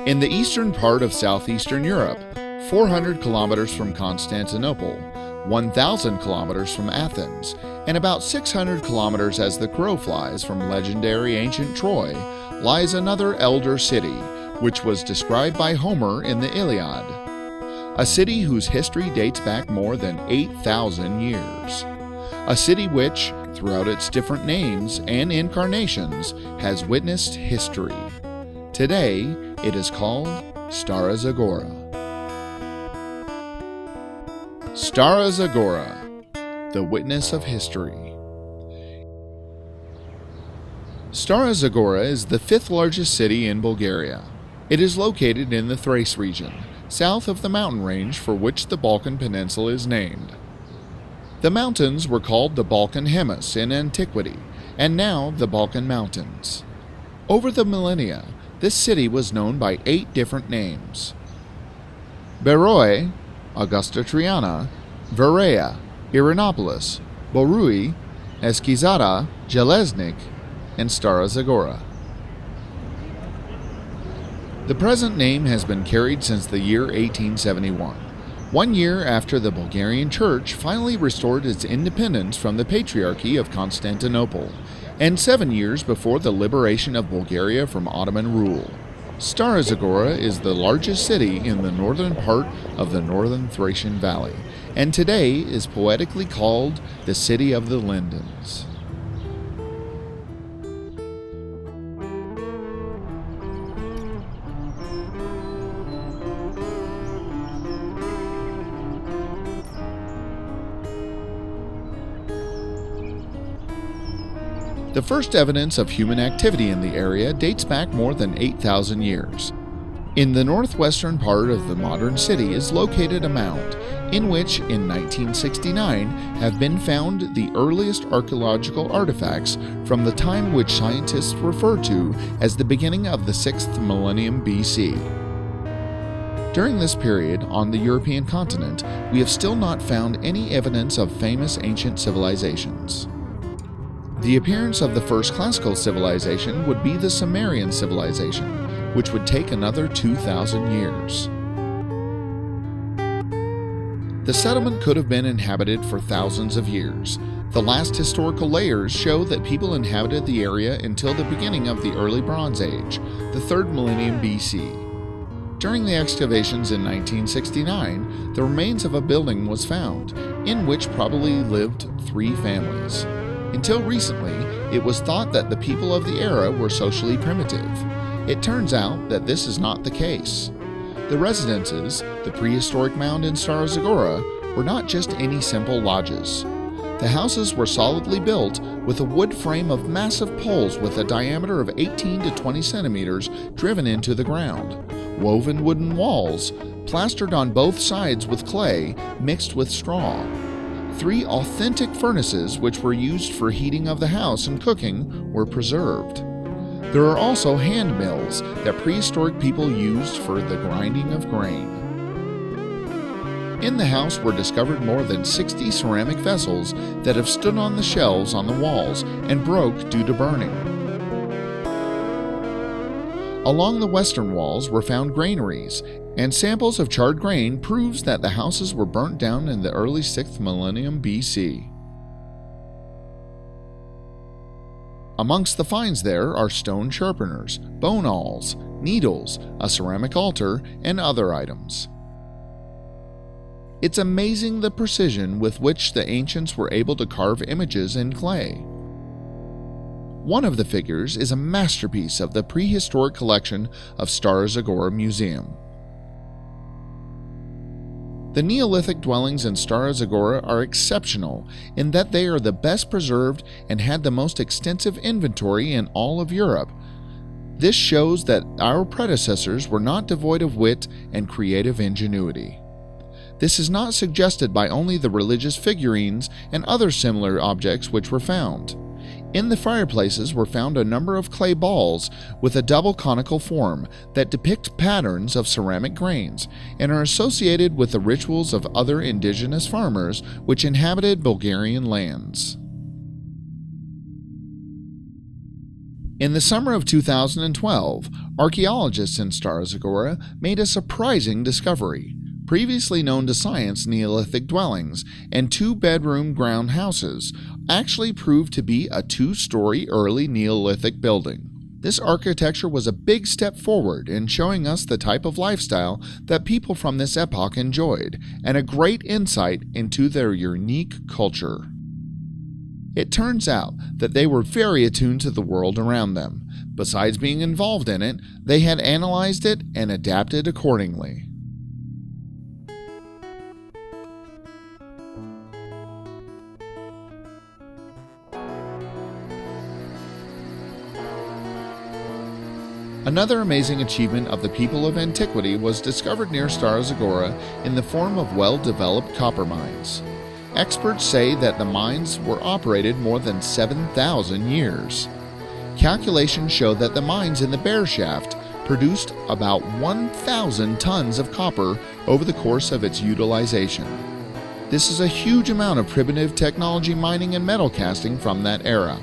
In the eastern part of southeastern Europe, 400 kilometers from Constantinople, 1,000 kilometers from Athens, and about 600 kilometers as the crow flies from legendary ancient Troy, lies another elder city, which was described by Homer in the Iliad. A city whose history dates back more than 8,000 years. A city which, throughout its different names and incarnations, has witnessed history. Today, it is called Stara Zagora. Stara Zagora, the witness of history. Stara Zagora is the fifth largest city in Bulgaria. It is located in the Thrace region, south of the mountain range for which the Balkan Peninsula is named. The mountains were called the Balkan Hemus in antiquity, and now the Balkan Mountains. Over the millennia, this city was known by 8 different names: Beroi, Augusta Triana, Verea, Irinopolis, Borui, Eskizara, Jeleznik, and Stara Zagora. The present name has been carried since the year 1871, 1 year after the Bulgarian Church finally restored its independence from the Patriarchy of Constantinople, and 7 years before the liberation of Bulgaria from Ottoman rule. Stara Zagora is the largest city in the northern part of the northern Thracian Valley, and today is poetically called the City of the Lindens. The first evidence of human activity in the area dates back more than 8,000 years. In the northwestern part of the modern city is located a mound, in which in 1969 have been found the earliest archaeological artifacts from the time which scientists refer to as the beginning of the 6th millennium BC. During this period, on the European continent, we have still not found any evidence of famous ancient civilizations. The appearance of the first classical civilization would be the Sumerian Civilization, which would take another 2,000 years. The settlement could have been inhabited for thousands of years. The last historical layers show that people inhabited the area until the beginning of the early Bronze Age, the 3rd millennium BC. During the excavations in 1969, the remains of a building was found, in which probably lived 3 families. Until recently, it was thought that the people of the era were socially primitive. It turns out that this is not the case. The residences, the prehistoric mound in Stara Zagora, were not just any simple lodges. The houses were solidly built with a wood frame of massive poles with a diameter of 18 to 20 centimeters driven into the ground, woven wooden walls, plastered on both sides with clay mixed with straw. 3 authentic furnaces which were used for heating of the house and cooking were preserved. There are also hand mills that prehistoric people used for the grinding of grain. In the house were discovered more than 60 ceramic vessels that have stood on the shelves on the walls and broke due to burning. Along the western walls were found granaries, and samples of charred grain proves that the houses were burnt down in the early 6th millennium BC. Amongst the finds there are stone sharpeners, bone awls, needles, a ceramic altar, and other items. It's amazing the precision with which the ancients were able to carve images in clay. One of the figures is a masterpiece of the prehistoric collection of Stara Zagora Museum. The Neolithic dwellings in Stara Zagora are exceptional in that they are the best preserved and had the most extensive inventory in all of Europe. This shows that our predecessors were not devoid of wit and creative ingenuity. This is not suggested by only the religious figurines and other similar objects which were found. In the fireplaces were found a number of clay balls with a double conical form that depict patterns of ceramic grains and are associated with the rituals of other indigenous farmers which inhabited Bulgarian lands. In the summer of 2012, archaeologists in Stara Zagora made a surprising discovery. Previously known to science Neolithic dwellings and two-bedroom ground houses actually proved to be a two-story early Neolithic building. This architecture was a big step forward in showing us the type of lifestyle that people from this epoch enjoyed, and a great insight into their unique culture. It turns out that they were very attuned to the world around them. Besides being involved in it, they had analyzed it and adapted accordingly. Another amazing achievement of the people of antiquity was discovered near Stara Zagora in the form of well-developed copper mines. Experts say that the mines were operated more than 7,000 years. Calculations show that the mines in the Bear Shaft produced about 1,000 tons of copper over the course of its utilization. This is a huge amount of primitive technology mining and metal casting from that era.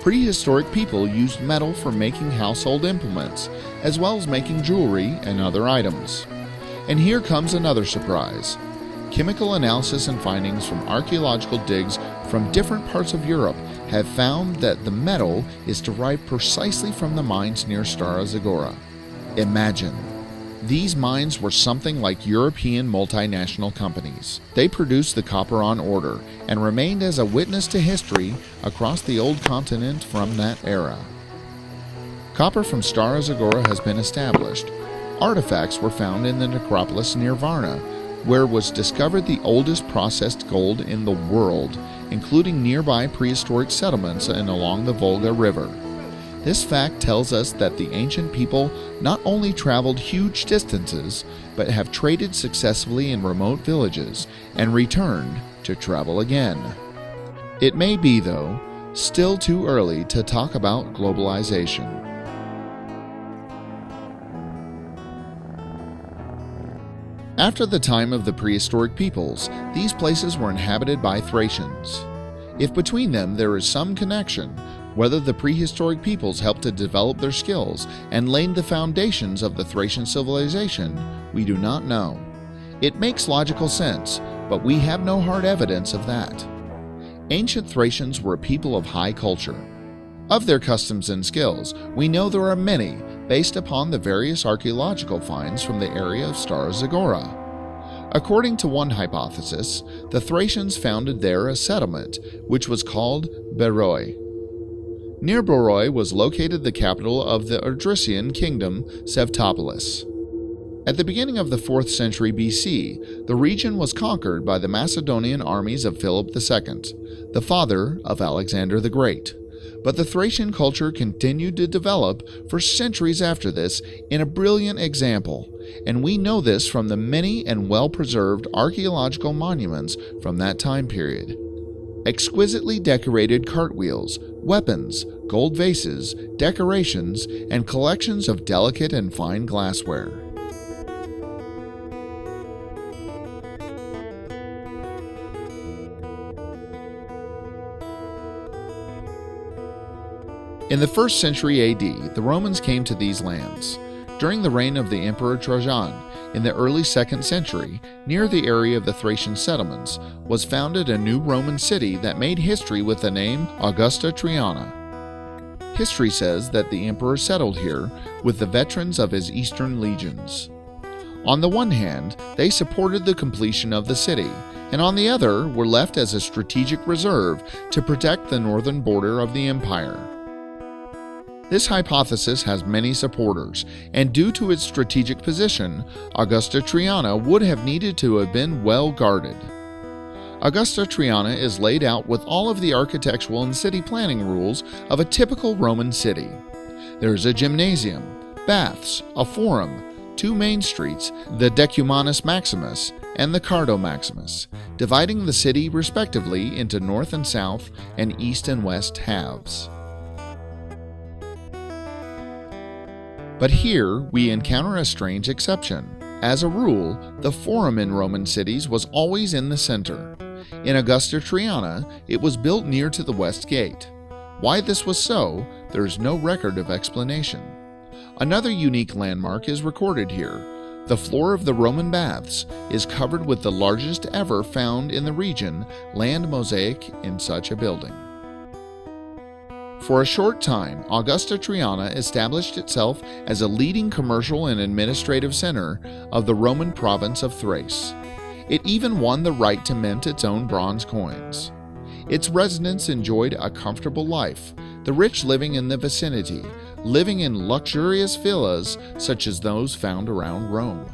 Prehistoric people used metal for making household implements, as well as making jewelry and other items. And here comes another surprise. Chemical analysis and findings from archaeological digs from different parts of Europe have found that the metal is derived precisely from the mines near Stara Zagora. Imagine. These mines were something like European multinational companies. They produced the copper on order and remained as a witness to history across the old continent from that era. Copper from Stara Zagora has been established. Artifacts were found in the necropolis near Varna, where was discovered the oldest processed gold in the world, including nearby prehistoric settlements and along the Volga River. This fact tells us that the ancient people not only traveled huge distances, but have traded successfully in remote villages and returned to travel again. It may be, though, still too early to talk about globalization. After the time of the prehistoric peoples, these places were inhabited by Thracians. If between them there is some connection, whether the prehistoric peoples helped to develop their skills and laid the foundations of the Thracian civilization, we do not know. It makes logical sense, but we have no hard evidence of that. Ancient Thracians were a people of high culture. Of their customs and skills, we know there are many, based upon the various archaeological finds from the area of Stara Zagora. According to one hypothesis, the Thracians founded there a settlement, which was called Beroi. Near Beroi was located the capital of the Odrysian kingdom, Sevtopolis. At the beginning of the 4th century BC, the region was conquered by the Macedonian armies of Philip II, the father of Alexander the Great. But the Thracian culture continued to develop for centuries after this in a brilliant example, and we know this from the many and well-preserved archaeological monuments from that time period. Exquisitely decorated cartwheels, weapons, gold vases, decorations, and collections of delicate and fine glassware. In the 1st century AD, the Romans came to these lands. During the reign of the Emperor Trajan, in the early 2nd century, near the area of the Thracian settlements, was founded a new Roman city that made history with the name Augusta Triana. History says that the emperor settled here with the veterans of his eastern legions. On the one hand, they supported the completion of the city, and on the other were left as a strategic reserve to protect the northern border of the empire. This hypothesis has many supporters, and due to its strategic position, Augusta Triana would have needed to have been well guarded. Augusta Triana is laid out with all of the architectural and city planning rules of a typical Roman city. There is a gymnasium, baths, a forum, 2 main streets, the Decumanus Maximus and the Cardo Maximus, dividing the city respectively into north and south and east and west halves. But here we encounter a strange exception. As a rule, the forum in Roman cities was always in the center. In Augusta Triana, it was built near to the west gate. Why this was so, there is no record of explanation. Another unique landmark is recorded here. The floor of the Roman baths is covered with the largest ever found in the region land mosaic in such a building. For a short time, Augusta Triana established itself as a leading commercial and administrative center of the Roman province of Thrace. It even won the right to mint its own bronze coins. Its residents enjoyed a comfortable life, the rich living in the vicinity, living in luxurious villas such as those found around Rome.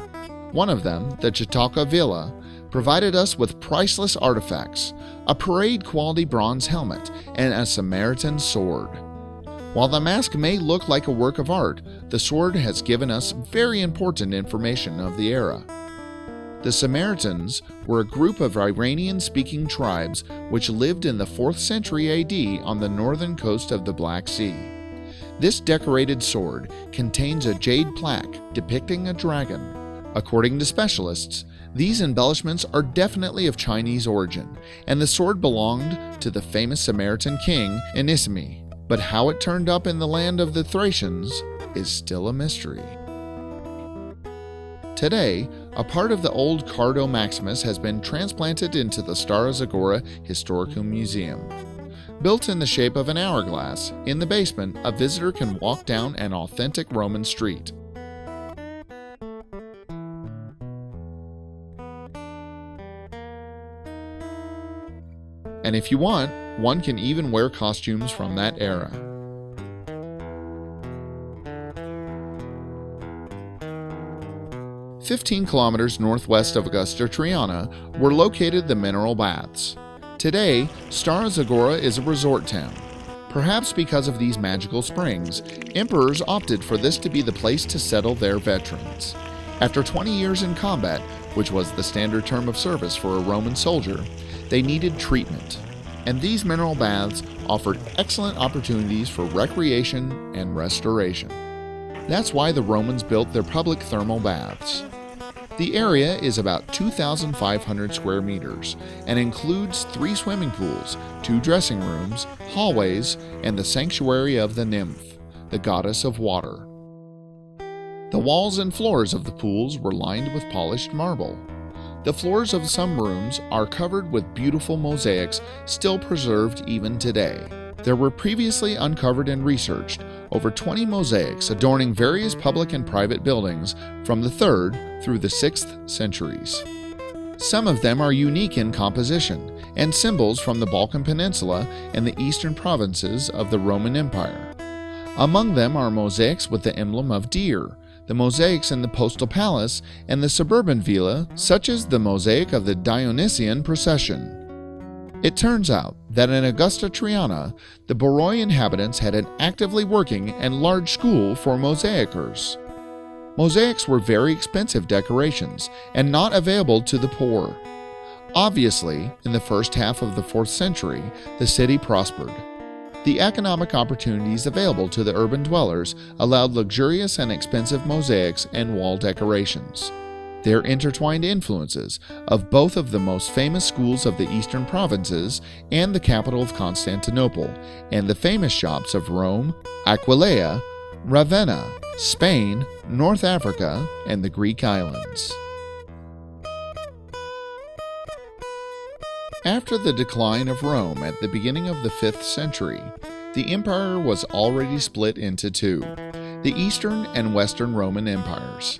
One of them, the Chautauqua Villa, provided us with priceless artifacts, a parade-quality bronze helmet, and a Samaritan sword. While the mask may look like a work of art, the sword has given us very important information of the era. The Samaritans were a group of Iranian-speaking tribes which lived in the 4th century AD on the northern coast of the Black Sea. This decorated sword contains a jade plaque depicting a dragon. According to specialists, these embellishments are definitely of Chinese origin, and the sword belonged to the famous Samaritan king Anisimi. But how it turned up in the land of the Thracians is still a mystery. Today, a part of the old Cardo Maximus has been transplanted into the Stara Zagora Historical Museum. Built in the shape of an hourglass, in the basement, a visitor can walk down an authentic Roman street. And if you want, one can even wear costumes from that era. "15 kilometers northwest of Augusta Triana were located the mineral baths. Today, Stara Zagora is a resort town. Perhaps because of these magical springs, emperors opted for this to be the place to settle their veterans. After 20 years in combat, which was the standard term of service for a Roman soldier, they needed treatment, and these mineral baths offered excellent opportunities for recreation and restoration. That's why the Romans built their public thermal baths. The area is about 2,500 square meters and includes 3 swimming pools, 2 dressing rooms, hallways, and the sanctuary of the nymph, the goddess of water. The walls and floors of the pools were lined with polished marble. The floors of some rooms are covered with beautiful mosaics still preserved even today. There were previously uncovered and researched over 20 mosaics adorning various public and private buildings from the 3rd through the 6th centuries. Some of them are unique in composition and symbols from the Balkan Peninsula and the eastern provinces of the Roman Empire. Among them are mosaics with the emblem of deer, the mosaics in the postal palace, and the suburban villa, such as the mosaic of the Dionysian procession. It turns out that in Augusta Triana, the Boroi inhabitants had an actively working and large school for mosaicers. Mosaics were very expensive decorations and not available to the poor. Obviously, in the first half of the 4th century, the city prospered. The economic opportunities available to the urban dwellers allowed luxurious and expensive mosaics and wall decorations. Their intertwined influences of both of the most famous schools of the eastern provinces and the capital of Constantinople, and the famous shops of Rome, Aquileia, Ravenna, Spain, North Africa, and the Greek islands. After the decline of Rome at the beginning of the 5th century, the empire was already split into 2, the Eastern and Western Roman empires.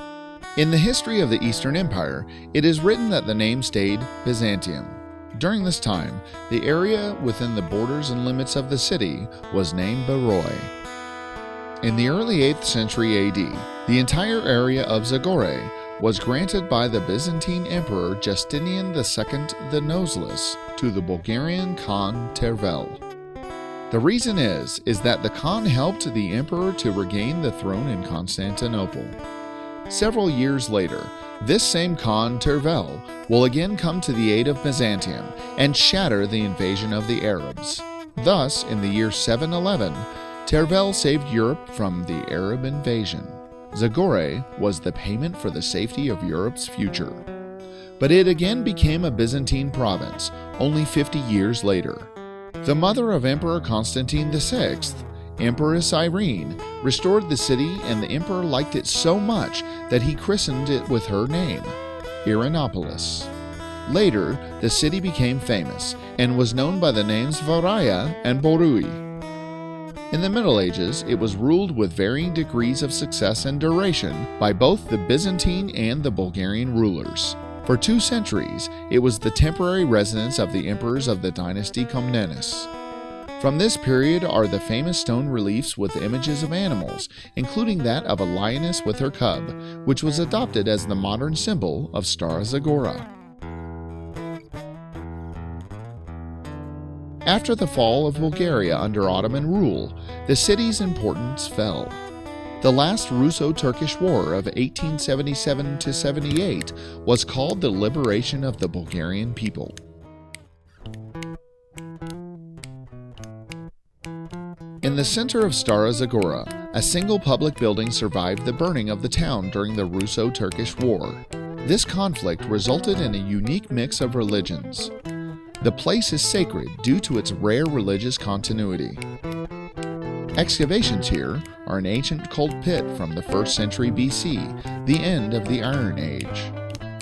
In the history of the Eastern Empire, it is written that the name stayed Byzantium. During this time, the area within the borders and limits of the city was named Boroi. In the early 8th century AD, the entire area of Zagora was granted by the Byzantine Emperor Justinian II the Noseless to the Bulgarian Khan Tervel. The reason is that the Khan helped the emperor to regain the throne in Constantinople. Several years later, this same Khan Tervel will again come to the aid of Byzantium and shatter the invasion of the Arabs. Thus, in the year 711, Tervel saved Europe from the Arab invasion. Zagora was the payment for the safety of Europe's future. But it again became a Byzantine province only 50 years later. The mother of Emperor Constantine VI, Empress Irene, restored the city, and the emperor liked it so much that he christened it with her name, Irinopolis. Later, the city became famous and was known by the names Varaya and Borui. In the Middle Ages, it was ruled with varying degrees of success and duration by both the Byzantine and the Bulgarian rulers. For 2 centuries, it was the temporary residence of the emperors of the dynasty Comnenus. From this period are the famous stone reliefs with images of animals, including that of a lioness with her cub, which was adopted as the modern symbol of Stara Zagora. After the fall of Bulgaria under Ottoman rule, the city's importance fell. The last Russo-Turkish War of 1877-78 was called the liberation of the Bulgarian people. In the center of Stara Zagora, a single public building survived the burning of the town during the Russo-Turkish War. This conflict resulted in a unique mix of religions. The place is sacred due to its rare religious continuity. Excavations here are an ancient cult pit from the 1st century BC, the end of the Iron Age.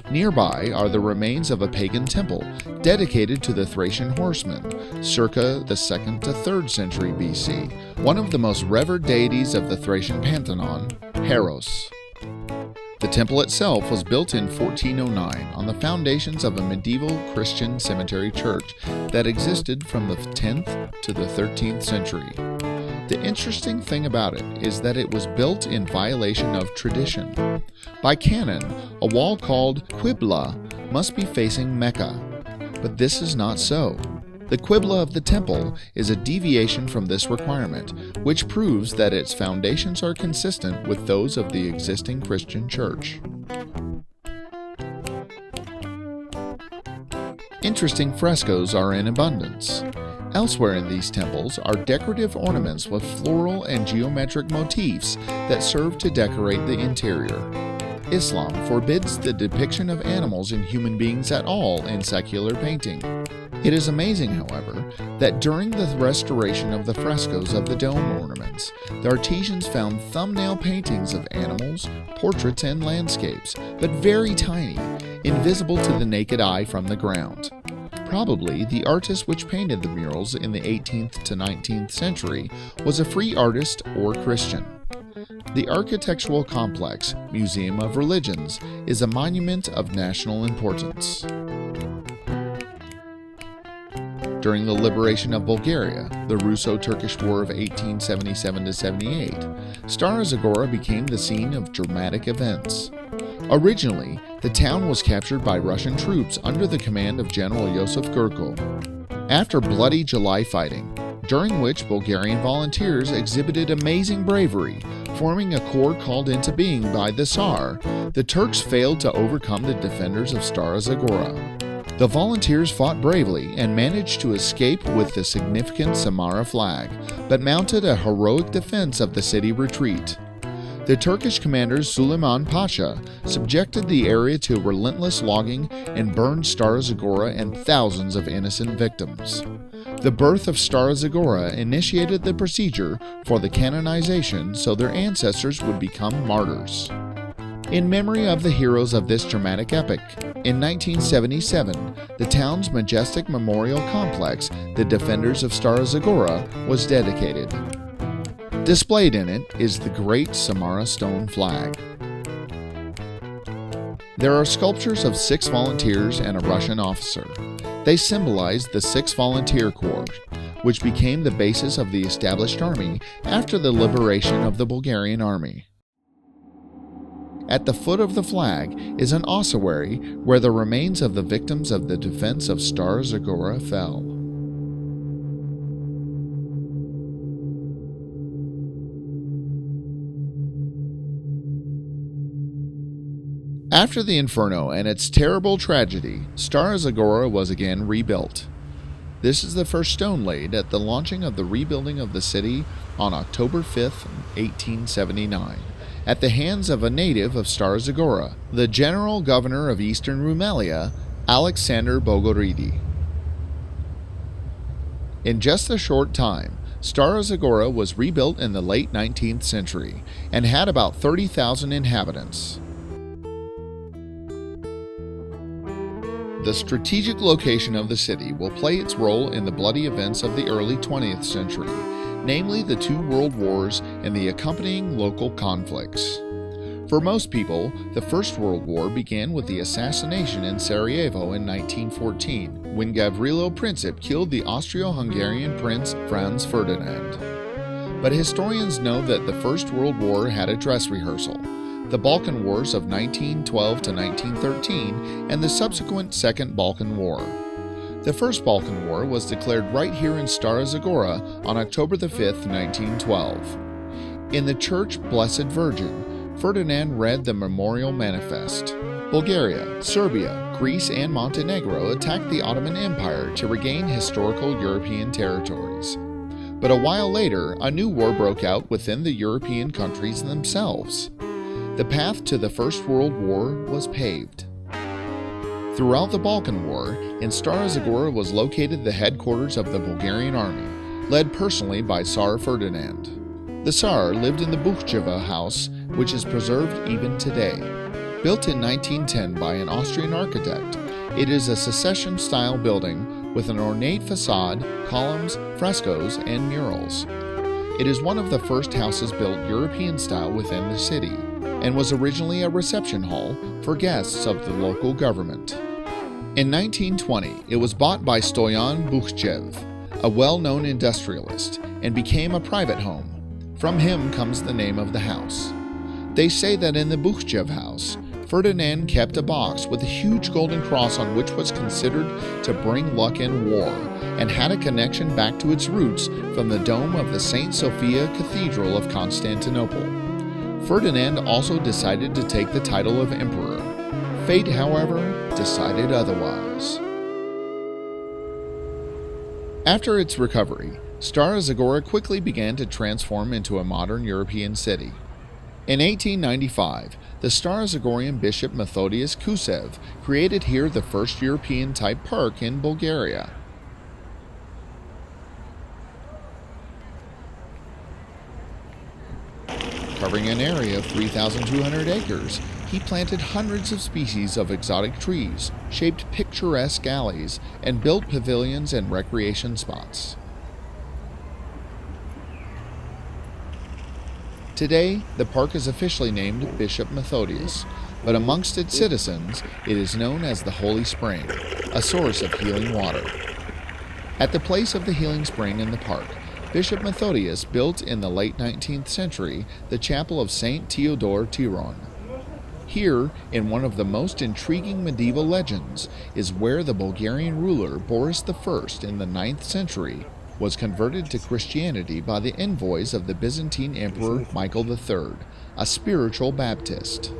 Nearby are the remains of a pagan temple dedicated to the Thracian horsemen, circa the 2nd to 3rd century BC, one of the most revered deities of the Thracian pantheon, Heros. The temple itself was built in 1409 on the foundations of a medieval Christian cemetery church that existed from the 10th to the 13th century. The interesting thing about it is that it was built in violation of tradition. By canon, a wall called Qibla must be facing Mecca, but this is not so. The Qibla of the temple is a deviation from this requirement, which proves that its foundations are consistent with those of the existing Christian church. Interesting frescoes are in abundance. Elsewhere in these temples are decorative ornaments with floral and geometric motifs that serve to decorate the interior. Islam forbids the depiction of animals and human beings at all in secular painting. It is amazing, however, that during the restoration of the frescoes of the dome ornaments, the artisans found thumbnail paintings of animals, portraits, and landscapes, but very tiny, invisible to the naked eye from the ground. Probably the artist which painted the murals in the 18th to 19th century was a free artist or Christian. The architectural complex, Museum of Religions, is a monument of national importance. During the liberation of Bulgaria, the Russo-Turkish War of 1877-78, Stara Zagora became the scene of dramatic events. Originally, the town was captured by Russian troops under the command of General Joseph Gurko. After bloody July fighting, during which Bulgarian volunteers exhibited amazing bravery, forming a corps called into being by the Tsar, the Turks failed to overcome the defenders of Stara Zagora. The volunteers fought bravely and managed to escape with the significant Samara flag, but mounted a heroic defense of the city retreat. The Turkish commander Süleyman Pasha subjected the area to relentless logging and burned Stara Zagora and thousands of innocent victims. The birth of Stara Zagora initiated the procedure for the canonization so their ancestors would become martyrs. In memory of the heroes of this dramatic epic, in 1977, the town's majestic memorial complex, the Defenders of Stara Zagora, was dedicated. Displayed in it is the Great Samara Stone Flag. There are sculptures of 6 volunteers and a Russian officer. They symbolize the 6 Volunteer Corps, which became the basis of the established army after the liberation of the Bulgarian army. At the foot of the flag is an ossuary where the remains of the victims of the defense of Stara Zagora fell. After the Inferno and its terrible tragedy, Stara Zagora was again rebuilt. This is the first stone laid at the launching of the rebuilding of the city on October 5, 1879. At the hands of a native of Stara Zagora, the General Governor of Eastern Rumelia, Alexander Bogoridi. In just a short time, Stara Zagora was rebuilt in the late 19th century and had about 30,000 inhabitants. The strategic location of the city will play its role in the bloody events of the early 20th century, namely the two world wars and the accompanying local conflicts. For most people, the First World War began with the assassination in Sarajevo in 1914, when Gavrilo Princip killed the Austro-Hungarian Prince Franz Ferdinand. But historians know that the First World War had a dress rehearsal, the Balkan Wars of 1912 to 1913, and the subsequent Second Balkan War. The First Balkan War was declared right here in Stara Zagora on October 5, 1912. In the Church Blessed Virgin, Ferdinand read the Memorial Manifest. Bulgaria, Serbia, Greece, and Montenegro attacked the Ottoman Empire to regain historical European territories. But a while later, a new war broke out within the European countries themselves. The path to the First World War was paved. Throughout the Balkan War, in Stara Zagora was located the headquarters of the Bulgarian army, led personally by Tsar Ferdinand. The Tsar lived in the Buchjeva house, which is preserved even today. Built in 1910 by an Austrian architect, it is a secession-style building with an ornate facade, columns, frescoes, and murals. It is one of the first houses built European style within the city, and was originally a reception hall for guests of the local government. In 1920, it was bought by Stoyan Buchjev, a well-known industrialist, and became a private home. From him comes the name of the house. They say that in the Buchjev house, Ferdinand kept a box with a huge golden cross on which was considered to bring luck in war, and had a connection back to its roots from the dome of the St. Sophia Cathedral of Constantinople. Ferdinand also decided to take the title of emperor. Fate, however, decided otherwise. After its recovery, Stara Zagora quickly began to transform into a modern European city. In 1895, the Stara Zagorian bishop Methodius Kusev created here the first European-type park in Bulgaria. Covering an area of 3,200 acres, he planted hundreds of species of exotic trees, shaped picturesque alleys, and built pavilions and recreation spots. Today, the park is officially named Bishop Methodius, but amongst its citizens, it is known as the Holy Spring, a source of healing water. At the place of the healing spring in the park, Bishop Methodius built in the late 19th century the chapel of Saint Theodore Tiron. Here, in one of the most intriguing medieval legends, is where the Bulgarian ruler Boris I in the 9th century was converted to Christianity by the envoys of the Byzantine Emperor Michael III, a spiritual Baptist.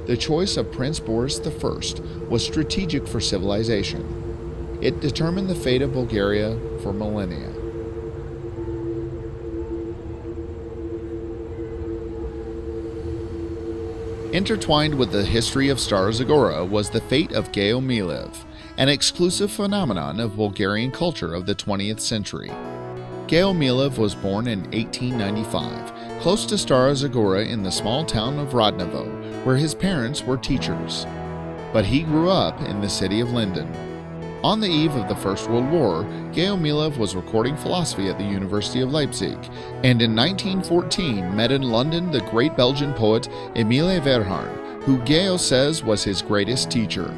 The choice of Prince Boris I was strategic for civilization. It determined the fate of Bulgaria for millennia. Intertwined with the history of Stara Zagora was the fate of Geo Milev, an exclusive phenomenon of Bulgarian culture of the 20th century. Geo Milev was born in 1895, close to Stara Zagora in the small town of Radnovo, where his parents were teachers. But he grew up in the city of Linden. On the eve of the First World War, Geo Milev was recording philosophy at the University of Leipzig, and in 1914 met in London the great Belgian poet Emile Verhaeren, who Geo says was his greatest teacher.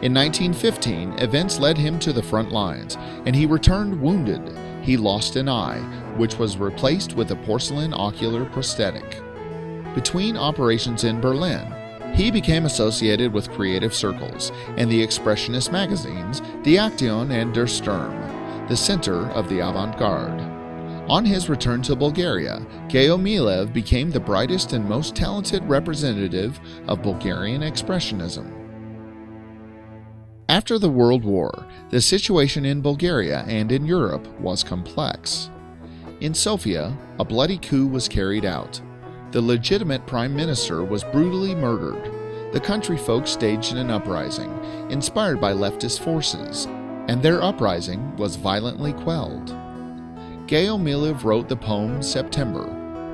In 1915, events led him to the front lines, and he returned wounded. He lost an eye, which was replaced with a porcelain ocular prosthetic. Between operations in Berlin, he became associated with creative circles and the expressionist magazines Die Aktion and Der Sturm, the center of the avant-garde. On his return to Bulgaria, Geo Milev became the brightest and most talented representative of Bulgarian expressionism. After the World War, the situation in Bulgaria and in Europe was complex. In Sofia, a bloody coup was carried out. The legitimate prime minister was brutally murdered. The country folk staged an uprising, inspired by leftist forces, and their uprising was violently quelled. Gayo Miliv wrote the poem September,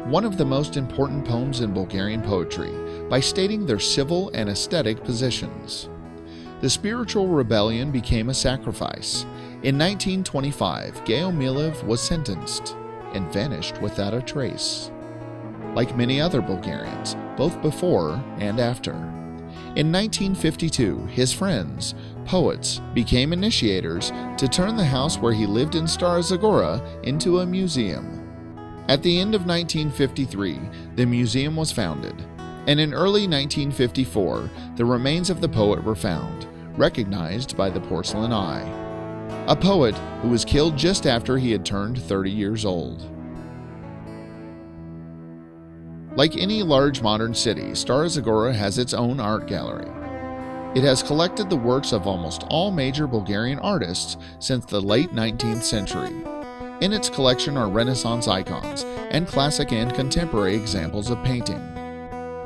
one of the most important poems in Bulgarian poetry, by stating their civil and aesthetic positions. The spiritual rebellion became a sacrifice. In 1925, Gayo Miliv was sentenced and vanished without a trace, like many other Bulgarians, both before and after. In 1952, his friends, poets, became initiators to turn the house where he lived in Stara Zagora into a museum. At the end of 1953, the museum was founded, and in early 1954, the remains of the poet were found, recognized by the porcelain eye. A poet who was killed just after he had turned 30 years old. Like any large modern city, Stara Zagora has its own art gallery. It has collected the works of almost all major Bulgarian artists since the late 19th century. In its collection are Renaissance icons and classic and contemporary examples of painting.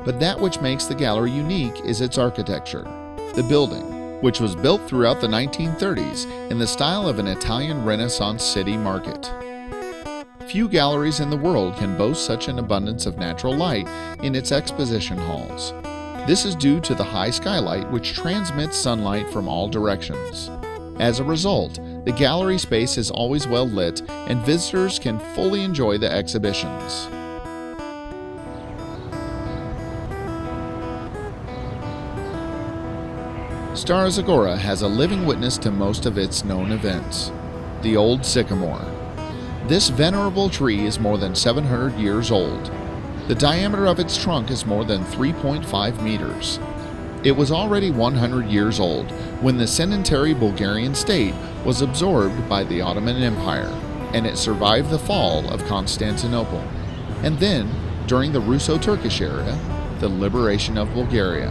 But that which makes the gallery unique is its architecture. The building, which was built throughout the 1930s in the style of an Italian Renaissance city market. Few galleries in the world can boast such an abundance of natural light in its exposition halls. This is due to the high skylight which transmits sunlight from all directions. As a result, the gallery space is always well lit and visitors can fully enjoy the exhibitions. Stara Zagora has a living witness to most of its known events, the Old Sycamore. This venerable tree is more than 700 years old. The diameter of its trunk is more than 3.5 meters. It was already 100 years old when the sedentary Bulgarian state was absorbed by the Ottoman Empire, and it survived the fall of Constantinople, and then, during the Russo-Turkish era, the liberation of Bulgaria.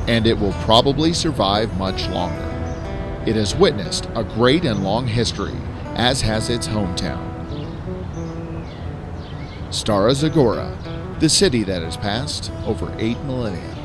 And it will probably survive much longer. It has witnessed a great and long history, as has its hometown. Stara Zagora, the city that has passed over 8 millennia.